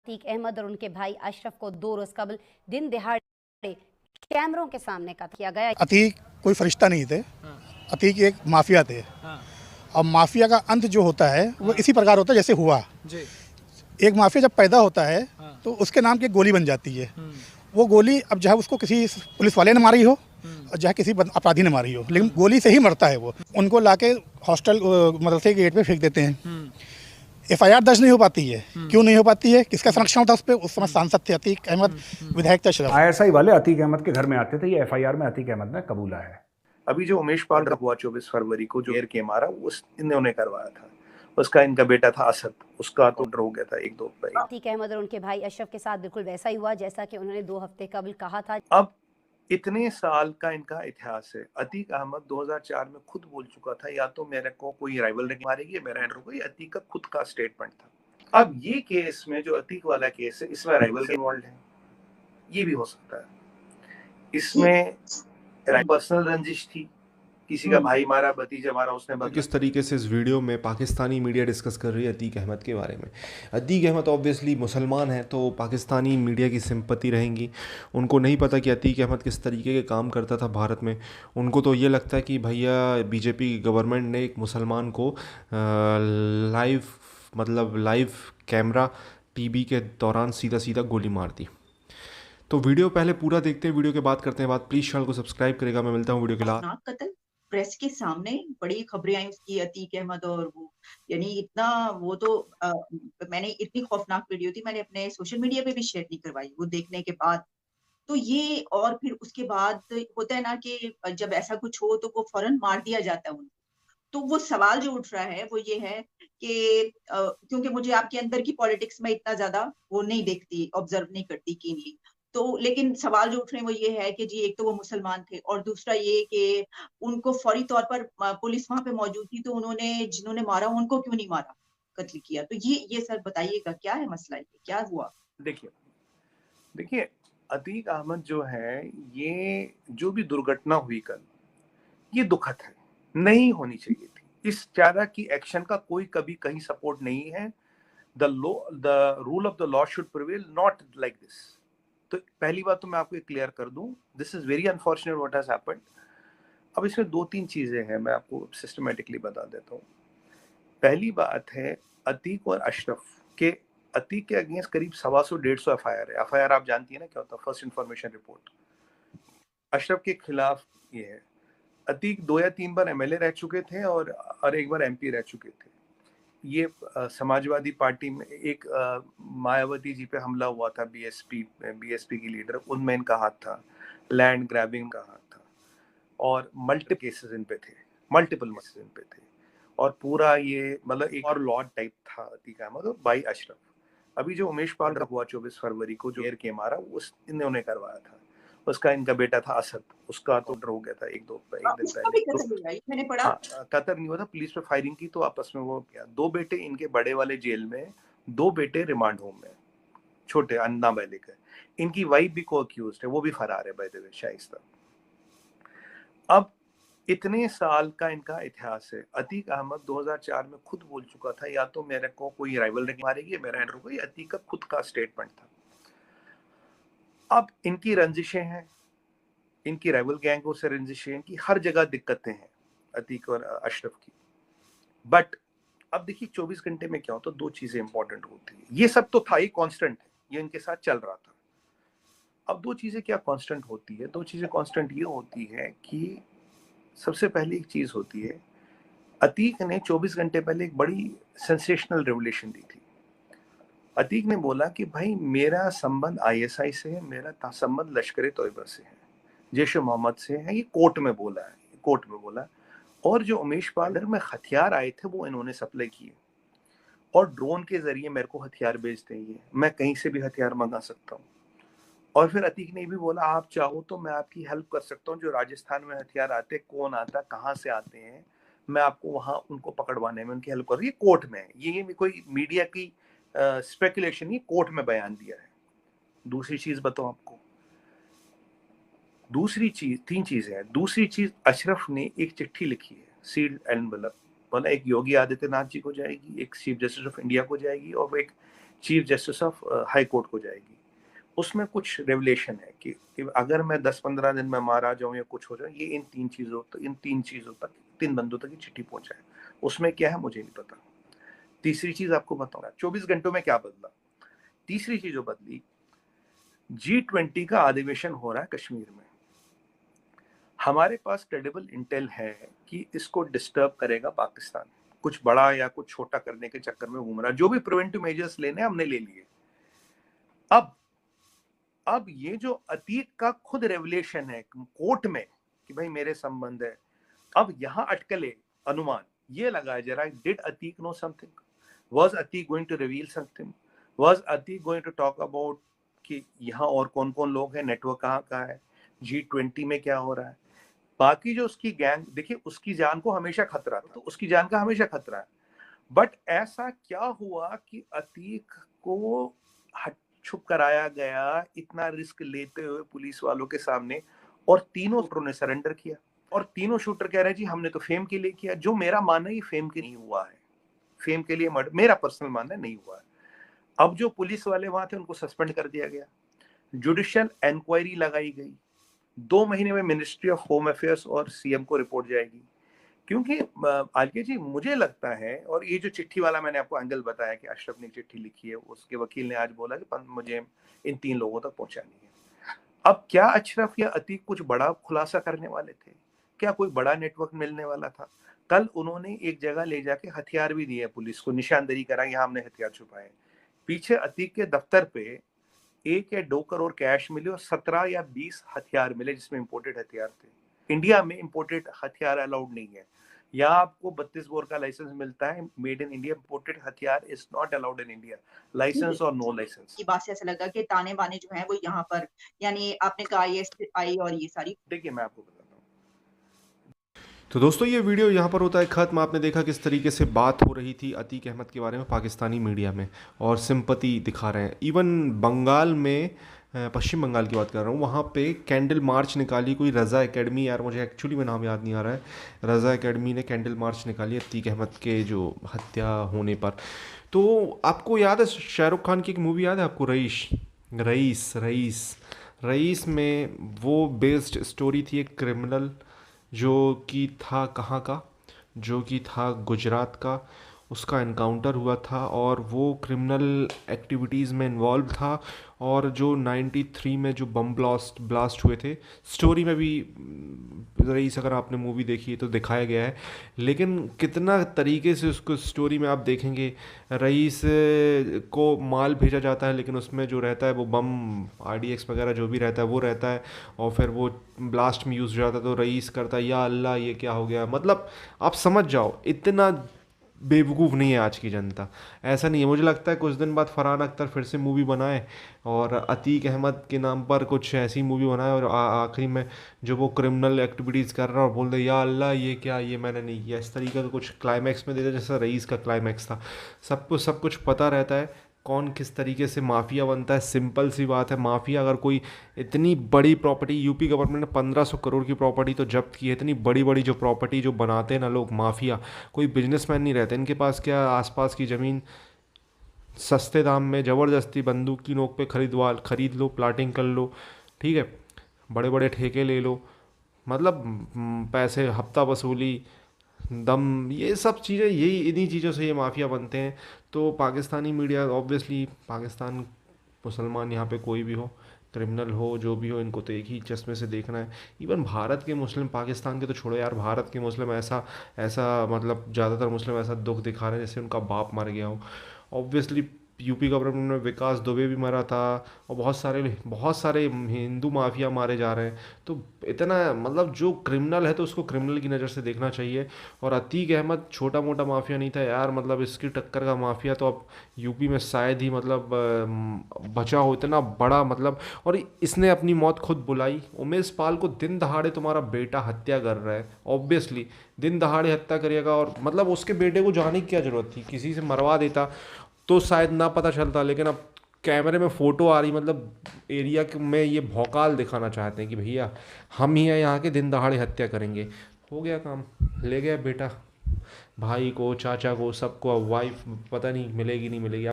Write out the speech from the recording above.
अतीक अहमद और उनके भाई अशरफ को 2 रोज कबल दिन दिहाड़े कैमरों के सामने कत्ल किया गया। अतीक कोई फरिश्ता नहीं थे। अतीक एक माफिया थे। अब माफिया का अंत जो होता है वो इसी प्रकार होता है जैसे हुआ। एक माफिया जब पैदा होता है तो उसके नाम की एक गोली बन जाती है। वो गोली अब चाहे उसको किसी पुलिस वाले ने मारी हो और चाहे किसी अपराधी ने मारी हो, लेकिन गोली से ही मरता है वो। उनको लाके हॉस्टल मदरसे के गेट पे फेंक देते हैं। एफआईआर दर्ज नहीं हो पाती है। क्यों नहीं हो पाती है? किसका संरक्षण होता है उस पर? उस समय सांसद थे अतीक अहमद, विधायक थे अशरफ। आईएसआई वाले अतीक अहमद के घर में आते थे। ये एफआईआर में अतीक अहमद ने कबूला है। अभी जो उमेश पाल हुआ 24 फरवरी को जो के मारा, उस इन्होंने करवाया था। उसका इनका बेटा था असद, उसका तो हो गया था 1-2 महीने। अतीक अहमद और उनके भाई अशरफ के साथ बिल्कुल वैसा ही हुआ जैसा कि उन्होंने 2 हफ्ते कबल कहा था। अब इतने साल का इनका इतिहास है। अतीक अहमद 2004 में खुद बोल चुका था, या तो मेरे को कोई राइवल मारेगी, मेरा एंड होगा। ये अतीक का खुद का स्टेटमेंट था। अब ये केस में जो अतीक वाला केस है, इसमें राइवल इन्वॉल्व है, ये भी हो सकता है। इसमें पर्सनल रंजिश थी, किसी का भाई मारा, भतीजा मारा, उसने बदला। किस तरीके से इस वीडियो में पाकिस्तानी मीडिया डिस्कस कर रही है अतीक अहमद के बारे में। अतीक अहमद ऑब्वियसली मुसलमान है तो पाकिस्तानी मीडिया की सिंपति रहेंगी। उनको नहीं पता कि अतीक अहमद किस तरीके के काम करता था भारत में। उनको तो ये लगता है कि भैया बीजेपी की गवर्नमेंट ने एक मुसलमान को लाइव कैमरा टीवी के दौरान सीधा सीधा गोली मार दी। तो वीडियो पहले पूरा देखते हैं, वीडियो के बाद करते हैं बात। प्लीज़ चैनल को सब्सक्राइब करेगा। मैं मिलता हूँ वीडियो के लास्ट। प्रेस के सामने बड़ी खबरें आई उसकी, अतीक अहमद और वो, यानी इतना वो तो मैंने इतनी खौफनाक वीडियो थी, मैंने अपने सोशल मीडिया पे भी शेयर नहीं करवाई वो देखने के बाद। तो ये, और फिर उसके बाद होता है ना कि जब ऐसा कुछ हो तो वो फौरन मार दिया जाता है उनको। तो वो सवाल जो उठ रहा है वो ये है कि क्योंकि मुझे आपके अंदर की पॉलिटिक्स में इतना ज्यादा वो नहीं देखती, ऑब्जर्व नहीं करती कीनली, तो लेकिन सवाल जो उठ रहे हैं वो ये है कि जी एक तो वो मुसलमान थे, और दूसरा ये कि उनको फौरी तौर पर पुलिस वहां पे मौजूद थी, तो उन्होंने जिन्होंने मारा उनको क्यों नहीं मारा, कत्ल किया। तो ये सर बताइएगा क्या है मसला, ये क्या हुआ? देखिए अतीक अहमद जो है, ये जो भी दुर्घटना हुई कल, ये दुखद है, नहीं होनी चाहिए थी। इस तरह की एक्शन का कोई कभी कहीं सपोर्ट नहीं है। The rule of the law should prevail, not like this. तो पहली बात तो मैं आपको क्लियर कर दूं, this is very unfortunate what has happened. अब इसमें 2-3 चीजें हैं, मैं आपको सिस्टमेटिकली बता देता हूँ। पहली बात है, अतीक और अशरफ के, अतीक के अगेंस्ट करीब 125-150 एफआईआर है। एफआईआर आप जानती है ना क्या होता है? First information report. अशरफ के खिलाफ ये है। अतीक 2 या 3 बार एमएलए रह चुके थे और एक बार एमपी रह चुके थे। ये समाजवादी पार्टी में एक मायावती जी पे हमला हुआ था, बीएसपी की लीडर, उनमें इनका हाथ था। लैंड ग्रैबिंग का हाथ था, और मल्टीपल केसेस इन पे थे, मल्टीपल केसेस इन पे थे। और पूरा ये मतलब एक और लॉर्ड टाइप था अतीक अहमद और भाई अशरफ। अभी जो उमेश पाल हुआ 24 फरवरी को जो के मारा, उस इन्होंने करवाया था। उसका इनका बेटा था असद, उसका तो हो गया था 1-2 दिन पहले। मैंने पढ़ा कतर नहीं हुआ था, पुलिस पे फायरिंग की तो आपस में वो किया। 2 बेटे इनके बड़े वाले जेल में, 2 बेटे रिमांड होम में, छोटे अन्ना बैलिक है। इनकी वाइफ भी को अक्यूज्ड है, वो भी फरार है बाय द वे, शाइस्ता। अब इतने साल का इनका इतिहास है। अतीक अहमद 2004 में खुद बोल चुका था, या तो मेरे को कोई राइवल मारेगी, मेरा एंड होगा। ये अतीक का खुद का स्टेटमेंट था। अब इनकी रंजिशें हैं, इनकी राइवल गैंगों से रंजिशें, इनकी हर जगह दिक्कतें हैं अतीक और अशरफ की। बट अब देखिए 24 घंटे में क्या होता है, 2 चीजें इंपॉर्टेंट होती है। ये सब तो था, ये कांस्टेंट है, ये इनके साथ चल रहा था। अब 2 चीजें क्या कांस्टेंट होती है? 2 चीजें कांस्टेंट ये होती है कि सबसे पहली एक चीज होती है, अतीक ने 24 घंटे पहले एक बड़ी सेंसेशनल रेवलेशन दी थी। अतीक ने बोला कि भाई मेरा संबंध आईएसआई से है, मेरा संबंध लश्कर तोयबा से है, जैश मोहम्मद से है। ये कोर्ट में बोला है, कोर्ट में बोला। और जो उमेश पाल में हथियार आए थे वो इन्होंने सप्लाई किए, और ड्रोन के जरिए मेरे को हथियार भेजते हैं, मैं कहीं से भी हथियार मंगा सकता हूँ। और फिर अतीक ने भी बोला, आप चाहो तो मैं आपकी हेल्प कर सकता हूँ, जो राजस्थान में हथियार आते, कौन आता, कहाँ से आते हैं, मैं आपको वहां उनको पकड़वाने में उनकी हेल्प कर। ये कोर्ट में है, ये कोई मीडिया की स्पेकुलेशन, ये कोर्ट में बयान दिया है। दूसरी चीज बताओ आपको, दूसरी चीज, 3 चीजें हैं। दूसरी चीज, अशरफ ने एक चिट्ठी लिखी है, सील्ड एनवेलप, बोला एक योगी आदित्यनाथ जी को जाएगी, एक चीफ जस्टिस ऑफ इंडिया को जाएगी, और एक chief justice of high court को जाएगी। उसमें कुछ रेवलेशन है कि अगर मैं 10-15 दिन में मारा जाऊं या कुछ हो जाए, ये इन तीन चीजों तक 3 बंदों तक ये चिट्ठी पहुंचाए। उसमें क्या है मुझे नहीं पता। तीसरी चीज आपको बताऊंगा 24 घंटों में क्या बदला। तीसरी चीज जो बदली, G20 का अधिवेशन हो रहा है कश्मीर में। हमारे पास क्रेडिबल इंटेल है कि इसको डिस्टर्ब करेगा पाकिस्तान, कुछ बड़ा या कुछ छोटा करने के चक्कर में घूम रहा है। जो भी प्रिवेंटिव मेजर्स लेने हमने ले लिए। अब ये जो अतीक का खुद रेवलेशन है कोर्ट में कि भाई मेरे संबंध है, अब यहां अटकले अनुमान ये लगाया जा रहा है, did Atiq know something, was Atiq going to reveal something, was Atiq going to talk about कि यहाँ और कौन कौन लोग हैं, नेटवर्क कहाँ है, G20 में क्या हो रहा है। बाकी जो उसकी गैंग, देखिए उसकी जान को हमेशा खतरा था, तो उसकी जान का हमेशा खतरा है। बट ऐसा क्या हुआ कि अतीक को छुप कराया गया इतना रिस्क लेते हुए पुलिस वालों के सामने, और तीनों शूटरों ने सरेंडर किया। और तीनों शूटर कह रहे हैं जी हमने तो फेम के लिए किया। जो मेरा मानना है फेम के नहीं हुआ है, फेम के लिए मेरा पर्सनल मानना नहीं हुआ है। अब जो पुलिस वाले वहां थे उनको सस्पेंड कर दिया गया, जुडिशियल इंक्वायरी लगाई गई, 2 महीने में मिनिस्ट्री ऑफ होम अफेयर्स और सीएम को रिपोर्ट जाएगी। क्योंकि आलके जी मुझे लगता है, और ये जो चिट्ठी वाला मैंने आपको एंगल बताया कि अशरफ ने चिट्ठी लिखी है, उसके वकील ने आज बोला कि मुझे इन 3 लोगों तक पहुंचानी है। अब क्या अशरफ या अतीक कुछ बड़ा खुलासा करने वाले थे? क्या कोई बड़ा नेटवर्क मिलने वाला था? कल उन्होंने एक जगह ले जाके हथियार भी दिए पुलिस को, निशानदरी करा, यहाँ हमने हथियार छुपाए। पीछे अतीक के दफ्तर पे 1 या 2 करोड़ कैश मिले और 17 या 20 हथियार मिले जिसमें इंपोर्टेड हथियार थे। इंडिया में इंपोर्टेड हथियार अलाउड नहीं है। यहाँ आपको 32 बोर का लाइसेंस मिलता है, मेड इन इंडिया। इंपोर्टेड हथियार is not allowed in India, license और नो लाइसेंस। की बात से ऐसा लगा कि ताने बाने जो है वो यहाँ पर, यानी आपने कहा ISI और ये सारी। देखिए मैं आपको बताता हूँ। तो दोस्तों ये वीडियो यहाँ पर होता है ख़त्म। आपने देखा किस तरीके से बात हो रही थी अतीक अहमद के बारे में पाकिस्तानी मीडिया में, और सिंपति दिखा रहे हैं। इवन बंगाल में, पश्चिम बंगाल की बात कर रहा हूँ, वहाँ पे कैंडल मार्च निकाली कोई रज़ा एकेडमी, यार मुझे एक्चुअली में नाम याद नहीं आ रहा है, रज़ा एकेडमी ने कैंडल मार्च निकाली अतीक अहमद के जो हत्या होने पर। तो आपको याद है शाहरुख खान की एक मूवी याद है आपको, रईस में वो बेस्ड स्टोरी थी एक क्रिमिनल जो कि था कहाँ का, जो कि था गुजरात का। उसका एनकाउंटर हुआ था और वो क्रिमिनल एक्टिविटीज़ में इन्वॉल्व था। और जो 93 में जो बम ब्लास्ट हुए थे, स्टोरी में भी रईस, अगर आपने मूवी देखी है तो दिखाया गया है। लेकिन कितना तरीके से उसको स्टोरी में आप देखेंगे, रईस को माल भेजा जाता है लेकिन उसमें जो रहता है वो बम RDX वगैरह जो भी रहता है वो रहता है, और फिर वो ब्लास्ट में यूज़ हो जाता है। तो रईस करता है या अल्लाह ये क्या हो गया। मतलब आप समझ जाओ इतना बेवकूफ़ नहीं है आज की जनता, ऐसा नहीं है। मुझे लगता है कुछ दिन बाद फरहान अख्तर फिर से मूवी बनाए और अतीक अहमद के नाम पर कुछ ऐसी मूवी बनाए, और आखिरी में जो वो क्रिमिनल एक्टिविटीज़ कर रहा है और बोल दे या अल्लाह ये क्या, ये मैंने नहीं किया, इस तरीके का कुछ क्लाइमैक्स में दे दे जैसा रईस का क्लाइमैक्स था। सबको सब कुछ पता रहता है कौन किस तरीके से माफिया बनता है। सिंपल सी बात है, माफिया अगर कोई इतनी बड़ी प्रॉपर्टी, यूपी गवर्नमेंट ने 1500 करोड़ की प्रॉपर्टी तो जब्त की है। इतनी बड़ी बड़ी जो प्रॉपर्टी जो बनाते हैं ना लोग, माफिया, कोई बिजनेसमैन नहीं रहते इनके पास। क्या आसपास की ज़मीन सस्ते दाम में ज़बरदस्ती बंदूक की नोक पे खरीद लो, प्लाटिंग कर लो, ठीक है, बड़े बड़े ठेके ले लो, मतलब पैसे हफ्ता वसूली, दम, ये सब चीज़ें, यही इन्हीं चीज़ों से ये माफिया बनते हैं। तो पाकिस्तानी मीडिया ऑब्वियसली, पाकिस्तान मुसलमान यहाँ पे कोई भी हो, क्रिमिनल हो, जो भी हो, इनको तो एक ही चश्मे से देखना है। इवन भारत के मुस्लिम, पाकिस्तान के तो छोड़ो यार, भारत के मुस्लिम ऐसा मतलब ज़्यादातर मुस्लिम ऐसा दुख दिखा रहे हैं जैसे उनका बाप मर गया हो। ऑब्वियसली यूपी गवर्नमेंट में विकास दुबे भी मरा था, और बहुत सारे हिंदू माफिया मारे जा रहे हैं। तो इतना मतलब जो क्रिमिनल है तो उसको क्रिमिनल की नज़र से देखना चाहिए। और अतीक अहमद छोटा मोटा माफिया नहीं था यार, मतलब इसकी टक्कर का माफिया तो अब यूपी में शायद ही मतलब बचा हो, इतना बड़ा मतलब। और इसने अपनी मौत खुद बुलाई। उमेश पाल को दिन दहाड़े तुम्हारा बेटा हत्या कर रहा है, ऑब्वियसली दिन दहाड़े हत्या करेगा, और मतलब उसके बेटे को जाने की क्या ज़रूरत थी, किसी से मरवा देता तो शायद ना पता चलता। लेकिन अब कैमरे में फ़ोटो आ रही, मतलब एरिया में ये भौकाल दिखाना चाहते हैं कि भैया हम ही हैं यहाँ के, दिन दहाड़े हत्या करेंगे। हो गया काम, ले गया बेटा, भाई को, चाचा को, सबको। अब वाइफ पता नहीं मिलेगी नहीं मिलेगी।